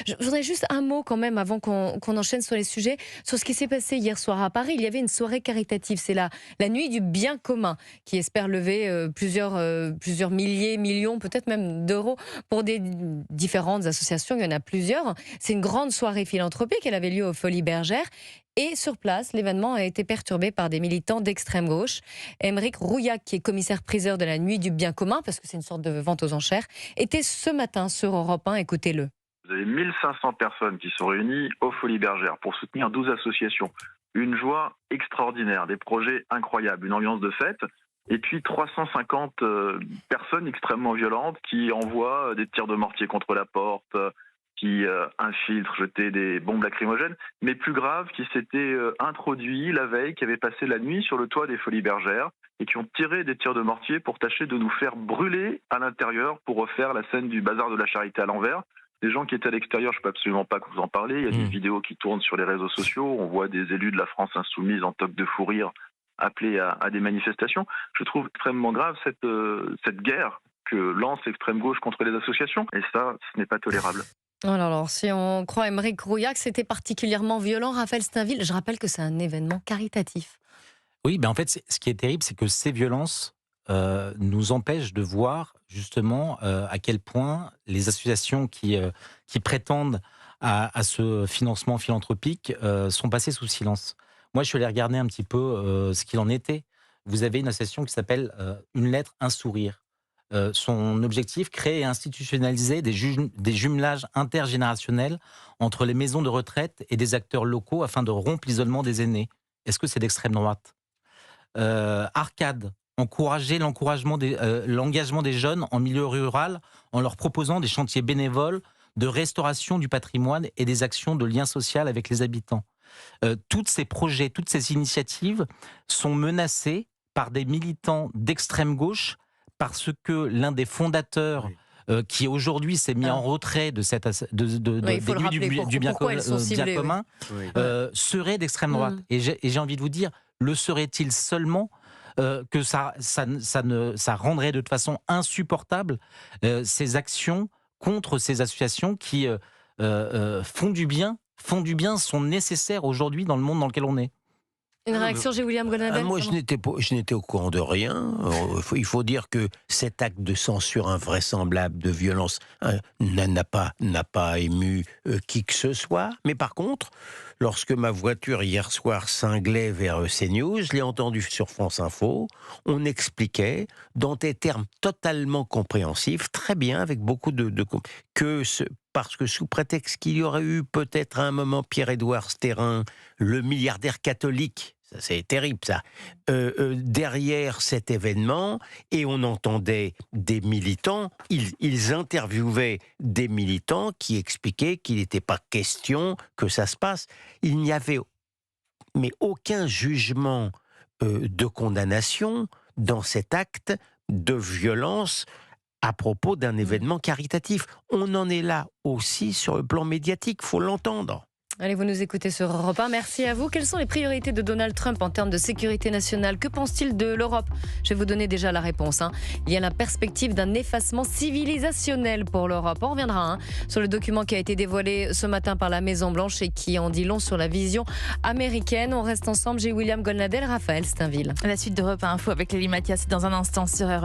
Je voudrais juste un mot quand même avant qu'on enchaîne sur les sujets, sur ce qui s'est passé hier soir à Paris. Il y avait une soirée caritative, c'est la nuit du bien commun qui espère lever plusieurs milliers, millions, peut-être même d'euros pour des différentes associations. Il y en a plusieurs. C'est une grande soirée philanthropique. Elle avait lieu aux Folies Bergères. Et sur place, l'événement a été perturbé par des militants d'extrême gauche. Aymeric Rouillac, qui est commissaire-priseur de la nuit du bien commun, parce que c'est une sorte de vente aux enchères, était ce matin sur Europe 1. Écoutez-le. Vous avez 1500 personnes qui sont réunies aux Folies Bergères pour soutenir 12 associations. Une joie extraordinaire, des projets incroyables, une ambiance de fête. Et puis 350 personnes extrêmement violentes qui envoient des tirs de mortier contre la porte, qui infiltrent, jetaient des bombes lacrymogènes. Mais plus grave, qui s'étaient introduits la veille, qui avaient passé la nuit sur le toit des Folies Bergères et qui ont tiré des tirs de mortier pour tâcher de nous faire brûler à l'intérieur pour refaire la scène du bazar de la charité à l'envers. Les gens qui étaient à l'extérieur, je ne peux absolument pas que vous en parlez. Il y a des vidéos qui tournent sur les réseaux sociaux. On voit des élus de la France insoumise en toque de fou rire appeler à des manifestations. Je trouve extrêmement grave cette guerre que lance l'extrême gauche contre les associations. Et ça, ce n'est pas tolérable. Alors, si on croit Aymeric Rouillac, c'était particulièrement violent. Raphaël Steinville, je rappelle que c'est un événement caritatif. Oui, en fait, ce qui est terrible, c'est que ces violences nous empêchent de voir justement à quel point les associations qui prétendent à ce financement philanthropique sont passées sous silence. Moi, je suis allé regarder un petit peu ce qu'il en était. Vous avez une association qui s'appelle Une lettre, un sourire. Son objectif, créer et institutionnaliser des jumelages intergénérationnels entre les maisons de retraite et des acteurs locaux afin de rompre l'isolement des aînés. Est-ce que c'est d'extrême droite? Arcade, l'engagement des jeunes en milieu rural en leur proposant des chantiers bénévoles de restauration du patrimoine et des actions de lien social avec les habitants. Tous ces projets, toutes ces initiatives sont menacées par des militants d'extrême gauche parce que l'un des fondateurs qui aujourd'hui s'est mis en retrait de cette du bien commun serait d'extrême droite. Et j'ai envie de vous dire, le serait-il seulement que ça rendrait de toute façon insupportable ces actions contre ces associations qui font du bien, sont nécessaires aujourd'hui dans le monde dans lequel on est. Une réaction chez William Golnadel? Moi, je n'étais au courant de rien. Il faut dire que cet acte de censure invraisemblable, de violence, n'a pas ému qui que ce soit. Mais par contre, lorsque ma voiture hier soir cinglait vers CNews, je l'ai entendu sur France Info, on expliquait dans des termes totalement compréhensifs, très bien, avec beaucoup parce que sous prétexte qu'il y aurait eu peut-être à un moment Pierre-Édouard Sterrin, le milliardaire catholique, ça c'est terrible ça, derrière cet événement, et on entendait des militants, ils interviewaient des militants qui expliquaient qu'il n'était pas question que ça se passe. Il n'y avait mais aucun jugement de condamnation dans cet acte de violence à propos d'un événement caritatif. On en est là aussi sur le plan médiatique, il faut l'entendre. Allez, vous nous écoutez sur Europe 1. Merci à vous. Quelles sont les priorités de Donald Trump en termes de sécurité nationale? Que pense-t-il de l'Europe? Je vais vous donner déjà la réponse. Il y a la perspective d'un effacement civilisationnel pour l'Europe. On reviendra sur le document qui a été dévoilé ce matin par la Maison-Blanche et qui en dit long sur la vision américaine. On reste ensemble. J'ai William Golnadel, Raphaël Steinville. La suite d'Europe 1 Info avec Lélie Mathias dans un instant sur Europe 1.